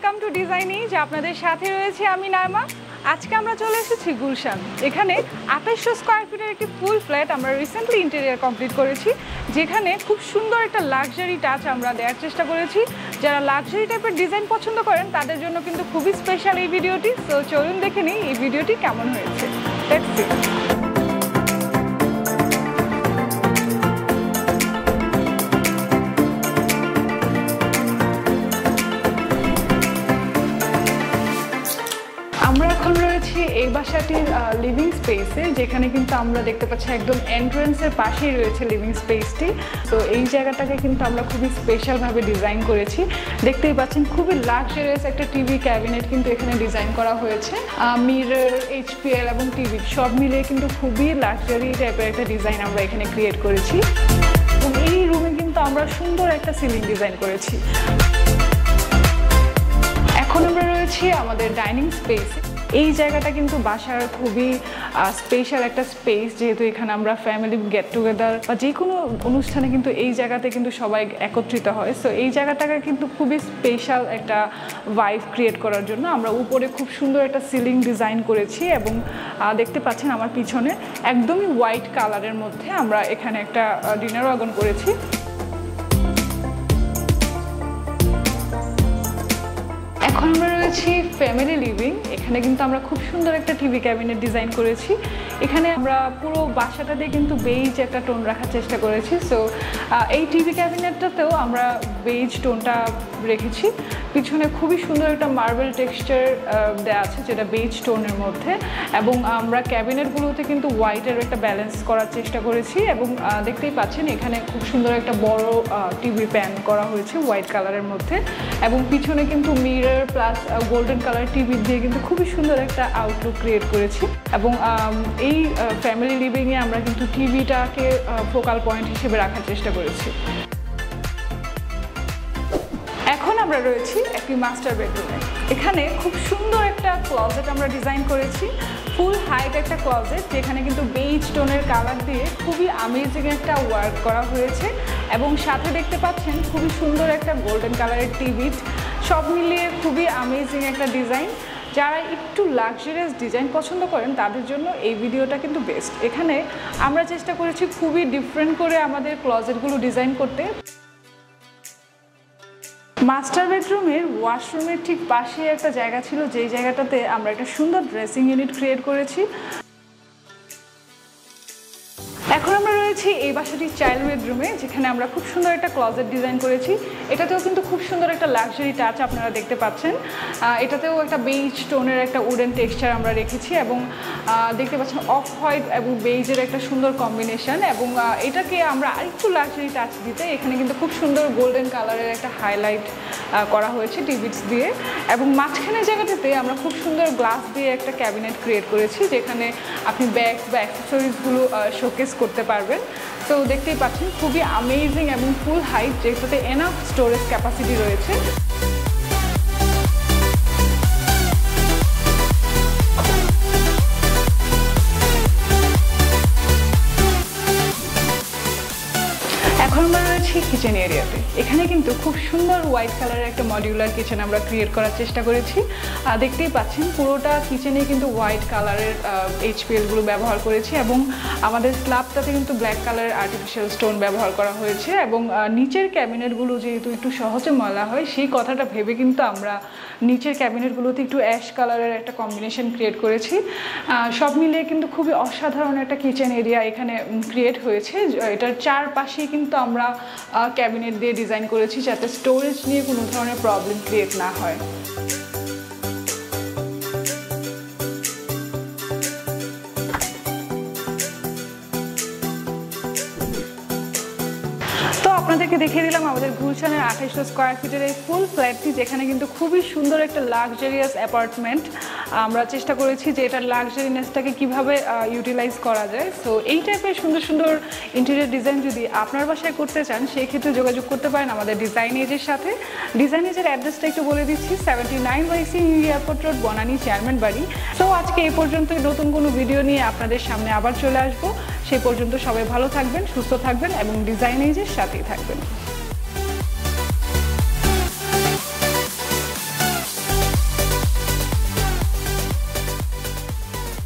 Welcome to design age. আপনাদের সাথে রয়েছে আমি নাইমা। আজকে আমরা চলে এসেছি গুলশান। এখানে 2800 স্কয়ার ফিটের একটি ফুল ফ্ল্যাট আমরা রিসেন্টলি ইন্টেরিয়র কমপ্লিট করেছি, যেখানে খুব সুন্দর একটা লাক্সারি টাচ আমরা দেওয়ার চেষ্টা করেছি। যারা লাক্সারি টাইপের ডিজাইন পছন্দ করেন তাদের জন্য কিন্তু খুবই স্পেশাল এই ভিডিওটি। তো চলুন দেখে নিই এই ভিডিওটি কেমন হয়েছে। Let's see. আমরা এখন রয়েছি এই বাসাটির লিভিং স্পেসে, যেখানে কিন্তু আমরা দেখতে পাচ্ছি একদম এন্ট্রান্সের পাশেই রয়েছে লিভিং স্পেসটি। তো এই জায়গাটাকে কিন্তু আমরা খুবই স্পেশালভাবে ডিজাইন করেছি। দেখতেই পাচ্ছেন খুবই লাক্সারিয়াস একটা টিভি ক্যাবিনেট কিন্তু এখানে ডিজাইন করা হয়েছে। মিরর, এইচপিএল এবং টিভি সব মিলিয়ে কিন্তু খুবই লাক্সারি টাইপের একটা ডিজাইন আমরা এখানে ক্রিয়েট করেছি। এবং এই রুমে কিন্তু আমরা সুন্দর একটা সিলিং ডিজাইন করেছি। এখন আমরা রয়েছি আমাদের ডাইনিং স্পেসে। এই জায়গাটা কিন্তু বাসার খুবই স্পেশাল একটা স্পেস, যেহেতু এখানে আমরা ফ্যামিলি গেট টুগেদার বা যে কোনো অনুষ্ঠানে কিন্তু এই জায়গাতে কিন্তু সবাই একত্রিত হয়। সো এই জায়গাটাকে কিন্তু খুবই স্পেশাল একটা ভাইব ক্রিয়েট করার জন্য আমরা উপরে খুব সুন্দর একটা সিলিং ডিজাইন করেছি। এবং দেখতে পাচ্ছেন আমার পিছনে একদমই হোয়াইট কালারের মধ্যে আমরা এখানে একটা ডিনার ওয়াগন করেছি। এখন আমরা রয়েছি ফ্যামিলি লিভিং। এখানে কিন্তু আমরা খুব সুন্দর একটা টিভি ক্যাবিনেট ডিজাইন করেছি। এখানে আমরা পুরো বাসাটা দিয়ে কিন্তু বেইজ একটা টোন রাখার চেষ্টা করেছি। সো এই টিভি ক্যাবিনেটটাতেও আমরা বেইজ টোনটা রেখেছি। পিছনে খুবই সুন্দর একটা মার্বেল টেক্সচার দেওয়া আছে, যেটা বেইজ টোনের মধ্যে। এবং আমরা ক্যাবিনেটগুলোতে কিন্তু হোয়াইটের একটা ব্যালেন্স করার চেষ্টা করেছি। এবং দেখতেই পাচ্ছেন এখানে খুব সুন্দর একটা বড় টিভি প্যান করা হয়েছে হোয়াইট কালারের মধ্যে। এবং পিছনে কিন্তু mirror plus golden colour TV দিয়ে কিন্তু খুবই সুন্দর একটা আউটলুক ক্রিয়েট করেছি। এবং এই ফ্যামিলি লিভিংয়ে আমরা কিন্তু টিভিটাকে ফোকাল পয়েন্ট হিসেবে রাখার চেষ্টা করেছি। এখন আমরা রয়েছি একটি মাস্টার বেডরুমে। এখানে খুব সুন্দর একটা ক্লজেট আমরা ডিজাইন করেছি, ফুল হাইট একটা ক্লজেট, যেখানে কিন্তু বেইজ টোনের কালার দিয়ে খুবই আমেজিং একটা ওয়ার্ক করা হয়েছে। এবং সাথে দেখতে পাচ্ছেন খুবই সুন্দর একটা গোল্ডেন কালারের টিভি। সব মিলিয়ে খুবই আমেজিং একটা ডিজাইন। যারা একটু লাক্সারিয়াস ডিজাইন পছন্দ করেন তাদের জন্য এই ভিডিওটা কিন্তু বেস্ট। এখানে আমরা চেষ্টা করেছি খুবই ডিফারেন্ট করে আমাদের ক্লজেটগুলো ডিজাইন করতে। মাস্টার বেডরুমের ওয়াশরুমের ঠিক পাশে একটা জায়গা ছিল, যেই জায়গাটাতে আমরা একটা সুন্দর ড্রেসিং ইউনিট ক্রিয়েট করেছি। এখন আমরা রয়েছি এই বাসাটির চাইল্ড বেডরুমে, যেখানে আমরা খুব সুন্দর একটা ক্লজেট ডিজাইন করেছি। এটাতেও কিন্তু খুব সুন্দর একটা লাক্সারি টাচ আপনারা দেখতে পাচ্ছেন। এটাতেও একটা বেইজ টোনের একটা উডেন টেক্সচার আমরা রেখেছি। এবং দেখতে পাচ্ছেন অফ হোয়াইট এবং বেইজের একটা সুন্দর কম্বিনেশন। এবং এটাকে আমরা আরেকটু লাক্সারি টাচ দিতে এখানে কিন্তু খুব সুন্দর গোল্ডেন কালারের একটা হাইলাইট করা হয়েছে টিভিস দিয়ে। এবং মাঝখানের জায়গাটাতে আমরা খুব সুন্দর গ্লাস দিয়ে একটা ক্যাবিনেট ক্রিয়েট করেছি, যেখানে আপনি ব্যাগ বা অ্যাক্সেসরিজগুলো শোকেস করতে পারবেন। তো দেখতেই পাচ্ছেন খুবই আমেজিং এবং ফুল হাইট, যেটাতে এনাফ স্টোরেজ ক্যাপাসিটি রয়েছে। এখন আমরা রয়েছি কিচেন এরিয়াতে। এখানে কিন্তু খুব সুন্দর হোয়াইট কালারের একটা মডিউলার কিচেন আমরা ক্রিয়েট করার চেষ্টা করেছি। দেখতেই পাচ্ছেন পুরোটা কিচেনে কিন্তু হোয়াইট কালারের এইচপিএলগুলো ব্যবহার করেছি। এবং আমাদের স্ল্যাবটাতে কিন্তু ব্ল্যাক কালারের আর্টিফিশিয়াল স্টোন ব্যবহার করা হয়েছে। এবং নিচের ক্যাবিনেটগুলো যেহেতু একটু সহজে ময়লা হয়, সেই কথাটা ভেবে কিন্তু আমরা নিচের ক্যাবিনেটগুলোতে একটু অ্যাশ কালারের একটা কম্বিনেশন ক্রিয়েট করেছি। সব মিলিয়ে কিন্তু খুবই অসাধারণ একটা কিচেন এরিয়া এখানে ক্রিয়েট হয়েছে। এটার চারপাশেই কিন্তু আমরা ক্যাবিনেট দিয়ে ডিজাইন করেছি, যাতে স্টোরেজ নিয়ে কোনো ধরনের প্রবলেম ক্রিয়েট না হয়। আপনাদেরকে দেখিয়ে দিলাম আমাদের গুলশানের 2800 স্কয়ার ফিটের এই ফুল ফ্ল্যাটটি, যেখানে কিন্তু খুবই সুন্দর একটা লাক্সারিয়াস অ্যাপার্টমেন্ট। আমরা চেষ্টা করেছি যে এটার লাক্সারিনেসটাকে কীভাবে ইউটিলাইজ করা যায়। সো এই টাইপের সুন্দর সুন্দর ইন্টেরিয়র ডিজাইন যদি আপনার বাসায় করতে চান, সেই ক্ষেত্রে যোগাযোগ করতে পারেন আমাদের ডিজাইন এজের সাথে। ডিজাইন এজের অ্যাড্রেসটা একটু বলে দিচ্ছি, 79YC new airport road, Banani, chairman বাড়ি। সো আজকে এই পর্যন্তই। নতুন কোনো ভিডিও নিয়ে আপনাদের সামনে আবার চলে আসবো। সেই পর্যন্ত সবাই ভালো থাকবেন, সুস্থ থাকবেন এবং ডিজাইন এজের সাথেই থাকবেন।